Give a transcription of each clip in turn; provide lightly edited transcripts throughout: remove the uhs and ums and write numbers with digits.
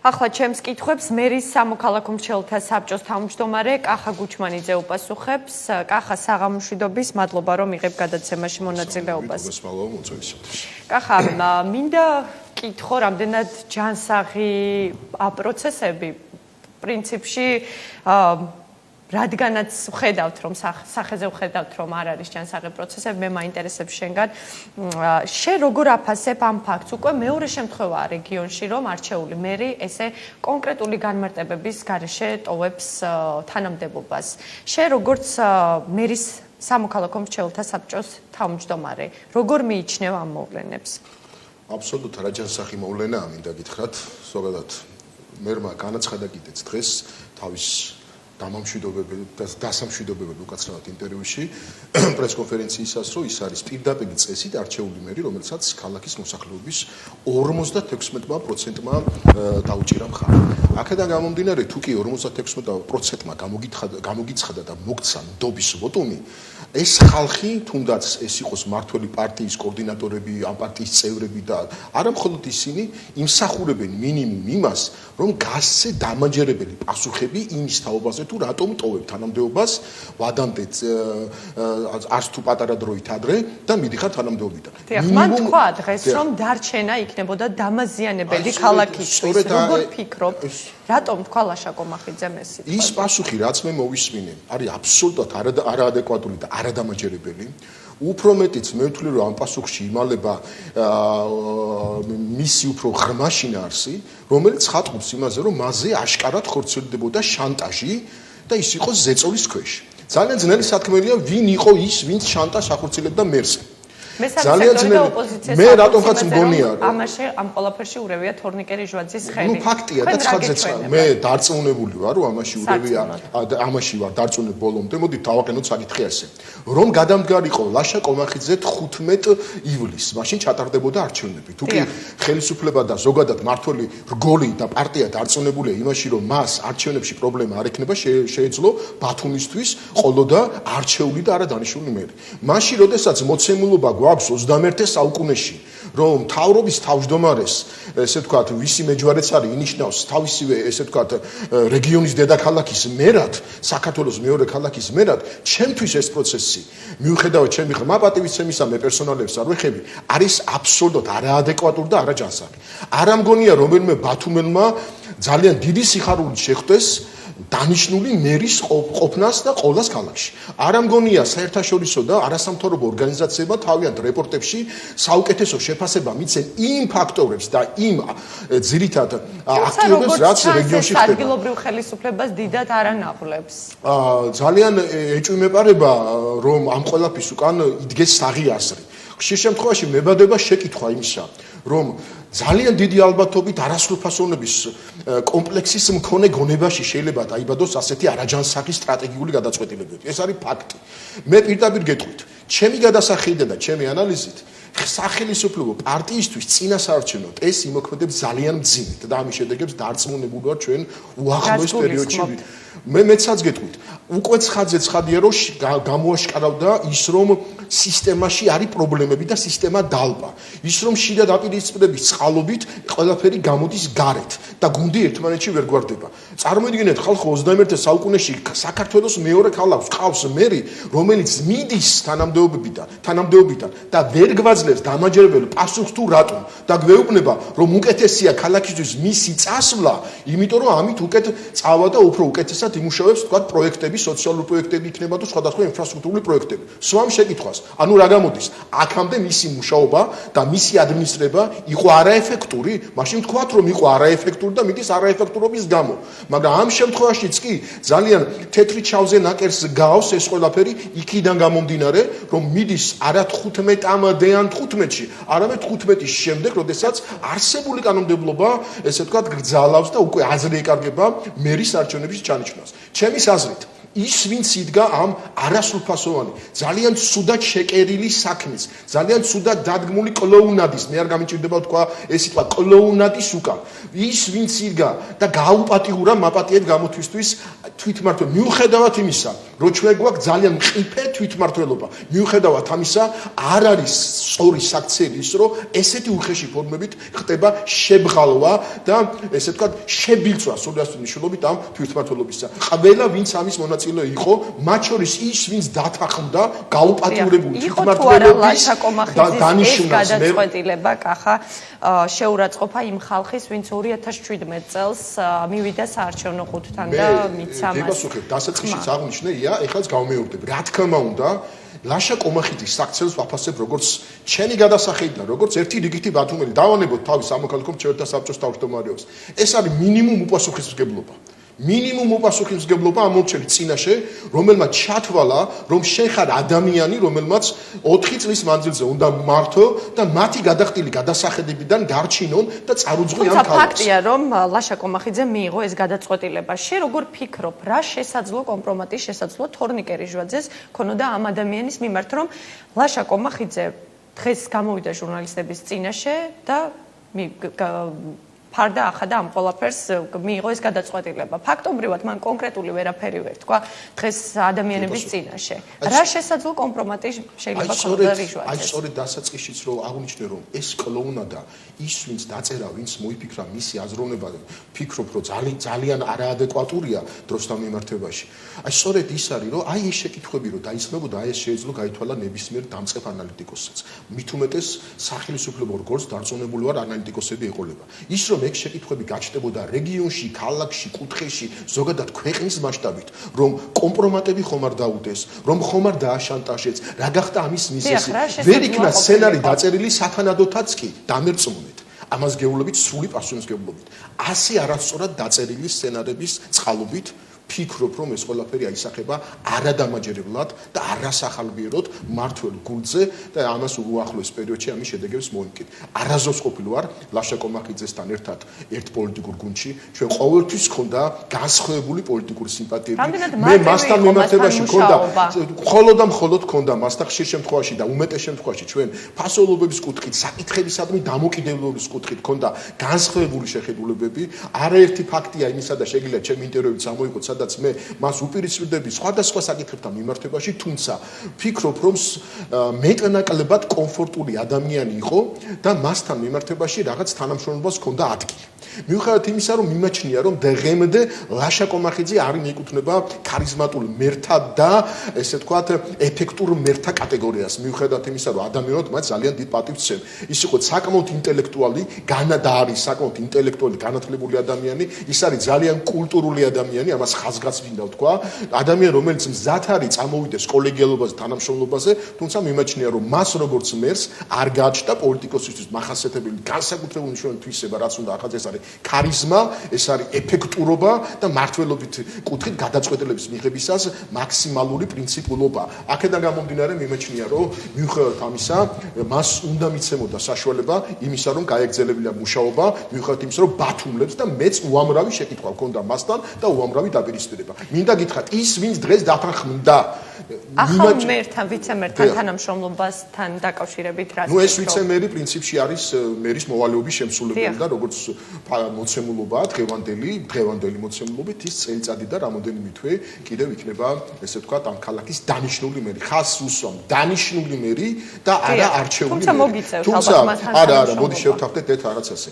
ახლა ჩემს კითხვებს მერის სამოქალაქო მრჩეველთა საბჭოს თავმჯდომარე კახა გუჩმანიძე უპასუხებს. კახა, საღამომშვიდობის, მადლობა რომ იღებ გადაცემაში მონაწილეობას. კახა, მინდა კითხო, რამდენად ჯანსაღი პროცესები პრინციპში რადგანაც ვხედავთ რომ სახეზე ვხედავთ რომ არ არის ჯანსაღი პროცესები, მე მაინტერესებს შენგან შენ როგორ აფასებ ამ ფაქტს? უკვე მეორე შემთხვევაა რეგიონში რომ არჩეული მერი ესე კონკრეტული განმარტებების გარეშე ტოვებს თანამდებობას. შენ როგორც მერის სამოქალაქო მრჩეველთა საბჭოს თავმჯდომარე, როგორ მიიჩნევ ამ მოვლენებს? აბსოლუტურად რა ჯანსაღი მოვლენაა, მინდა გითხრათ, ზოგადად მერმა განაცხადა კიდეც დღეს თავის დასამშვიდობებად უკაცრავად ინტერვიუში პრესკონფერენციისას, რომ ის არის პირდაპირ წესით არჩეული მერი, რომელსაც ქალაქის მოსახლეობის 56%-მა დაუჭირა მხარი. აქედან გამომდინარე, თუ კი 56%-მა გამოგიცხადა და მოგცა ნდობის ვოტუმი, ეს ხალხი, თუნდაც ეს იყოს მმართველი პარტიის კოორდინატორები, ამ პარტიის წევრები და არა მხოლოდ ისინი, იმსახურებენ მინიმუმ იმას, რომ გასცე დამაჯერებელი პასუხები იმის თაობაზე, თუ რატომ ტოვებ თანამდებობას, ვადამდე არც თუ პატარა დროით ადრე და მიდიხარ თანამდებობიდან. მან თქვა დღეს, რომ დარჩენა იქნებოდა დამაზიანებელი ქალაქისთვის. როგორ ფიქრობ, რატომ თქვა ლაშა კომახიძემ ეს სიტყვა? ის პასუხი, რაც მე მოვისმინე, არის აბსოლუტურად არაადეკვატური და არადამაჯერებელი. უფრო მეტიც მე ვთვლი, რომ ამ პასუხში იმალება მისი უფრო ღრმა შინაარსი, რომელიც ხატყობს იმაზე, რომ მასზე აშკარად ხორციელდებოდა შანტაჟი და ის იყო ზეწოლის ქვეშ. ძალიან ძნელი სათქმელია, ვინ იყო ის, ვინც შანტაჟს ახორციელებდა მერზე. ძალიან ძნელი ოპოზიციას მე რატომღაც მგონია რომ ამაში ამ ყველაფერში ურევია თორნიკე რიჟვაძის ხელი. ნუ ფაქტია და ცხადზეც მე დარწმუნებული ვარ რომ ამაში ურევია ამაში ვარ დარწმუნებული ბოლომდე. მოდი დავაყენოთ საკითხი ასე. რომ გადამდგარიყო ლაშა კომახიძე 15 ივლისს, მაშინ ჩატარდებოდა არჩევნები. თუ კი ხელისუფლება და ზოგადად მმართველი რგოლი და პარტია დარწმუნებულია იმაში რომ მას არჩევნებში პრობლემა არ ექნება, შეეძლო ბათუმისთვის ყოლოდა არჩეული და არა დანიშნული მერი. მაშინ როდესაც მოცემულობა გვაქვს 21 საუკუნეში, რომ მთავრობის თავმჯდომარეს, ესე ვთქვათ, ვისი მეჯვარეც არის ინიშნავს თავისივე, ესე ვთქვათ, რეგიონის დედაქალაქის მერად, საქართველოს მეორე ქალაქის მერად, ჩემთვის ეს პროცესი, მიუხედავად ჩემი ღრმა პატივისცემისა, მე პერსონალებს არ ვეხები, არის აბსოლუტურად არაადეკვატური და არაჯანსაღი. არა მგონია რომელიმე ბათუმელმა ძალიან დიდი სიხარულით შეხვდეს დანიშნული მერის ყოფნას და ყოლას ქალაქში. არა მგონია საერთაშორისო და არასამთავრობო ორგანიზაციებმა თავიანთ რეპორტებში საუკეთესო შეფასება მიცენ იმ ფაქტორებს და იმ ძირითად აქტივობებს, რაც რეგიონში ხდება. ადგილობრივ ხელისუფლებას დიდად არ ანაღვლებს. ძალიან ეჭვმეპარება, რომ ამ ყველაფრის უკან იდგეს საღი აზრი. ხშირ შემთხვევაში მებადება შეკითხვა იმისა, რომ ძალიან დიდი ალბათობით არასრულფასოვნების კომპლექსის მქონე გონებაში შეიძლება დაიბადოს ასეთი არაჯანსაღი სტრატეგიული გადაწყვეტილებები. ეს არის ფაქტი. მე პირდაპირ გეტყვით, ჩემი გადასახედა და ჩემი ანალიზით სახელმწიფო პარტიისთვის წინასაარჩევნოდ ეს იმოქმედებს ძალიან მძიმედ და ამის შედეგებს დარწმუნებული ვარ ჩვენ უახლოეს პერიოდში. მე მეცაც გეტყვით, უკვე ცხადია რომ გამოაშკარავდა ის რომ სისტემაში არის პრობლემები და სისტემა დალბა. ის რომ შიდა დაპირისპირების წყალობით ყველაფერი გამოდის გარეთ და გუნდი ერთმანეთში ვერ გვარდება. წარმოიდგინეთ, ხალხო 21 საუკუნეში საქართველოს მეორე ქალაქს ყავს მერი, რომელიც მიდის თანამდებობიდან და ვერ გვაძლევს დამაჯერებელ პასუხს თუ რატომ და გვეუბნება რომ უკეთესია ქალაქისთვის მისი წასვლა, იმიტომ რომ ამით უკეთ წავა და უფრო უკეთესად იმუშავებს თქვა პროექტები, სოციალური პროექტები იქნება თუ სხვადასხვა ინფრასტრუქტურული პროექტები. სვამ შეკითხვას, ანუ რა გამოდის? აქამდე მისი მუშაობა და მისი ადმინისტრება იყო არაეფექტური, მაშინ თქვათ რომ იყო არაეფექტური და მიდის არაეფექტურობის გამო. მაგრამ ამ შემთხვევაშიც კი ძალიან თეთრი ჩავზე ნაკერს გავს ეს ყველაფერი იქიდან გამომდინარე, რომ მიდის არა 15-მდე ან 15-ში, არამედ 15-ის შემდეგ, როდესაც არსებული კანონმდებლობა, ესე ვთქვათ, გრძალავს და უკვე აზრი ეკარგება მერის არჩევნების ჩანიშნავს. ჩემის აზრით ის ვინც იდგა ამ არასრულფასოვანი ძალიან ცუდად შეკერილი საქმის ძალიან ცუდად დადგმული კლოუნადის მე არ გამიჭირდება თქვა ეს სიტყვა კლოუნადის უკან ის ვინც იდგა და გაუპატიურა მაპატიეთ გამოთვისთვის თვითმართველ მიუხედავად იმისა რომ ჩვენ გვაქვს ძალიან მყიფე თვითმართველობა მიუხედავად ამისა არ არის სწორი საქციელი ის რომ ესეთი უხეში ფორმებით ხდება შებღალვა და ესე ვთქვათ შებილწვა სულიასწორი მნიშვნელობით ამ თვითმართველობისა ყველა ვინც ამის მონაწილე იყო მათ შორის ის ვინც დათანხმდა გაუპატიურებული თვითმართველობის დანიშნულს გადაწყვეტილება კახა შეურაცხყოფა იმ ხალხის ვინც 2017 წელს მივიდა საარჩევნო ყუთთან და მიცა მას გასუხებ დასაწყისშიც აღნიშნეია ეხლაც გავმეორდებ რა თქმა უნდა ლაშა კომახიძის საქციელს ვაფასებ როგორც ჩენი გადასახედიდან როგორც ერთი რიგითი ბათუმელი დავანებოთ თავის სამოქალაქო მრჩეველთა საბჭოს თავმჯდომარეობს ეს არის მინიმუმ უპასუხისმგებლობა მინიმუმ უპასუხისმგებლობა ამ მორჩელის წინაშე რომელმაც ჩათვალა რომ შენ ხარ ადამიანი რომელმაც 4 წლის მანძილზე უნდა მართო და მათი გადახდილი გადასახედებიდან გარჩინონ და წარუძღვი ამ ქალებს. ფაქტია რომ ლაშა კომახიძე მიიღო ეს გადაწყვეტილება. შენ როგორ ფიქრობ, რა შესაძლო კომპრომატის შესაძლო თორნიკე რიჟვაძეს ქონოდა ამ ადამიანის მიმართ რომ ლაშა კომახიძე დღეს გამოვიდა ჟურნალისტების წინაშე და ფარდა ახადა ამ ყველაფერს მიიღო ეს გადაწყვეტილება. ფაქტობრივად მან კონკრეტული ვერაფერი ვერ თქვა დღეს ადამიანების წინაშე. რა შესაძლო კომპრომატი შეიძლება ქონოდა რიჟვაძეს? აი სწორედ დასაწყისშიც რომ აღნიშნე რომ ეს კლოუნადა ის ვინც დაწერა, ვინც მოიფიქრა მისი აზროვნება, ფიქრობ რომ ძალიან არაადეკვატურია დროსთან მიმართებაში. აი სწორედ ის არის რომ აი ეს შეკითხვები რომ დაისმებოდა, აი ეს შეიძლება გაითვალა ნებისმიერ დამწყებ ანალიტიკოსსაც. მით უმეტეს სახელმწიფო რგოლს დარწმუნებული ვარ ანალიტიკოსები ეყოლება. ის რომ ეგ შეკითხვები გაჩნდებოდა რეგიონში, ქალაქში, კუთხეში, ზოგადად ქვეყნის მასშტაბით, რომ კომპრომატები ხომ არ დაუდეს, რომ ხომ არ დააშანტაჟეს, რა გახდა ამის მიზეზი. ვერ იქნა სცენარი დაწერილი სათანადოთაც კი, დამერწმუნეთ. ამას გეუბნებით სრული პასუხისმგებლობით. ასე არასწორად დაწერილი სცენარების წყალობით ფიქრობ რომ ეს ყველაფერი აისახება არადამაჯერებლად და არასახალბიეროდ მართლ გულზე და ამას უახლოეს პერიოდში ამის შედეგებს მოიმკით. არაზოს ყოფილი ვარ ლაშა კომახიძესთან ერთად ერთ პოლიტიკურ გუნდში. ჩვენ ყოველთვის ჰქონდა განსხვავებული პოლიტიკური სიმპათიები. მე მასთან მიმართებაში ჰქონდა მხოლოდ ჰქონდა მასთან ხშირ შემთხვევაში და უმეტეს შემთხვევაში ჩვენ ფასეულობების კუთხით, საკითხებისადმი დამოკიდებულების კუთხით ჰქონდა განსხვავებული შეხედულებები. არაერთი ფაქტია იმისა და შეგიძლიათ ჩემი ინტერვიუით წამოიღოთ სადაც მე მას უპირისპირდები სხვადასხვა საკითხებთან მიმართებაში, თუმცა ფიქრობ, რომ მეტნაკლებად კომფორტული ადამიანი იყო და მასთან მიმართებაში რაღაც თანამშრომლობას ჰქონდა ადგილი. მიუხედავად იმისა, რომ მიმაჩნია, რომ დღემდე ლაშა კომახიძე არ მიეკუთვნება ქარიზმატულ მერთა და ესე ვთქვათ, ეფექტურ მერთა კატეგორიას. მიუხედავად იმისა, რომ ადამიანად მას ძალიან დიდ პატივს სცემ. ის იყო საკმაოდ ინტელექტუალი, და არის საკმაოდ ინტელექტუალი, განათლებული ადამიანი, ის არის ძალიან კულტურული ადამიანი, ამას ხაზგასმინდა ვთქვა, ადამიანი, რომელიც მზად არის წამოვიდეს კოლეგიალობაზე, თანამშრომლობაზე, თუმცა მიმაჩნია, რომ მას როგორც მერს არ გააჩნდა პოლიტიკოსისთვის მახასიათებელი განსაკუთრებული მნიშვნელოვანი თვისება, რაც უნდა ახაც ეს არის ქარიზმა, ეს არის ეფექტურობა და მართლობით კუთხით გადაწყვეტილების მიღებისას მაქსიმალური პრინციპულობა. აქედან გამომდინარე მიმაჩნია, რომ მიუხედავად ამისა, მას უნდა მიცემოდა საშუალება იმისა, რომ გაეგრძელებინა მუშაობა, მიუხედავად იმისა, რომ ბათუმლებს და მეც უამრავი შეკითხვა ჰქონდა მასთან და უამრავი დაპირისპირება. მინდა გითხრათ, ის ვინც დღეს დათანხმდა ახალ მერთან, ვიცემერთან თანამშრომლობასთან დაკავშირებით რა ნუ ეს ვიცემერი პრინციპში არის მერის მოვალეობის შემსრულებელი და როგორც მოცემულობაა დღევანდელი მოცემულობით ის წელიწადი და რამოდენიმე თვე კიდევ იქნება ესე ვთქვათ ამ ქალაქის დანიშნული მერი. ხაზს უსვამ დანიშნული მერი და არა არჩეული მერი. თუმცა მოგიწევთ ალბათ მასთან არა, მოდი შევთავაზეთ ერთ რაღაც ასე.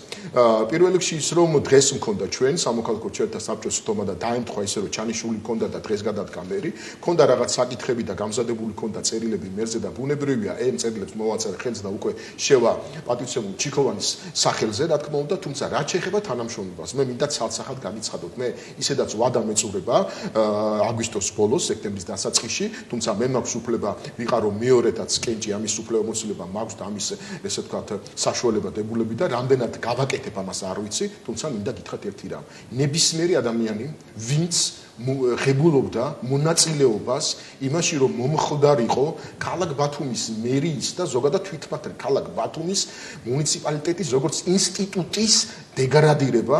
პირველ რიგში ის რომ დღეს მქონდა ჩვენ სამოქალაქო მრჩეველთა საბჭოს თომა და დაემთხვა ისე რომ ჩანიშნული მქონდა და დღეს გადადგა მერი, მქონდა რაღაც საკითხები და გამზადებული მქონდა წერილები მერზე და ბუნებრივია ამ წერილებს მოვაწერე ხელს და უკვე შევა პატივცემულ ჩიქოვანის სახელზე რა თქმა უნდა, თუმცა რაც შეეხება თანამშრომლობას, მე მინდა ცალსახად განიცხადოთ, მე ისედაც ვადა მეწურება აგვისტოს ბოლოს, სექტემბრის დასაწყისში, თუმცა მე მაქვს უფლება ვიყარო მეორედაც კენჭი ამის უფლება მოცილება მაქვს და ამის ესე ვთქვათ საშუალება დებულები და რამდენად გავაკეთებ ამას არ ვიცი, თუმცა მინდა გითხრათ ერთი რამ. ნებისმიერი ადამიანი, ვინც ღებულობდა მონაწილეობას იმაში, რომ მომხდარიყო ქალაქ ბათუმის მერიის და ზოგადად თვითმფრინავ ქალაქ ბათუმის მუნიციპალიტეტის როგორც ინსტიტუტის დეგრადირება.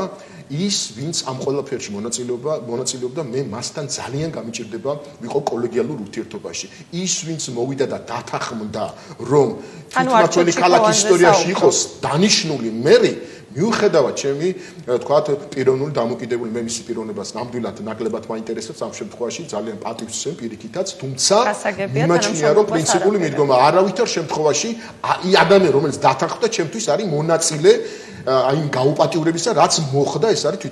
ის ვინც ამ ყველაფერში მონაწილეობდა, მე მასთან ძალიან გამიჭირდება ვიყო კოლეგიალურ ურთიერთობაში. ის ვინც მოვიდა და დათანხმდა, რომ თვითმართველი ქალაქის ისტორიაში იყოს დანიშნული მერი, მიუხედავად ჩემი, თქვათ, პიროვნული დამოკიდებული მე მისი პიროვნებას ნამდვილად ნაკლებად მაინტერესებს ამ შემთხვევაში ძალიან პატივს ვცემ პირიქითაც, თუმცა მიმაჩნია რომ პრინციპული მიდგომა არავითარ შემთხვევაში ადამიანი რომელიც დათანხმდა ჩემთვის არის მონაწილე აი იმ გაუპატიურებისა რაც მოხდა ეს არის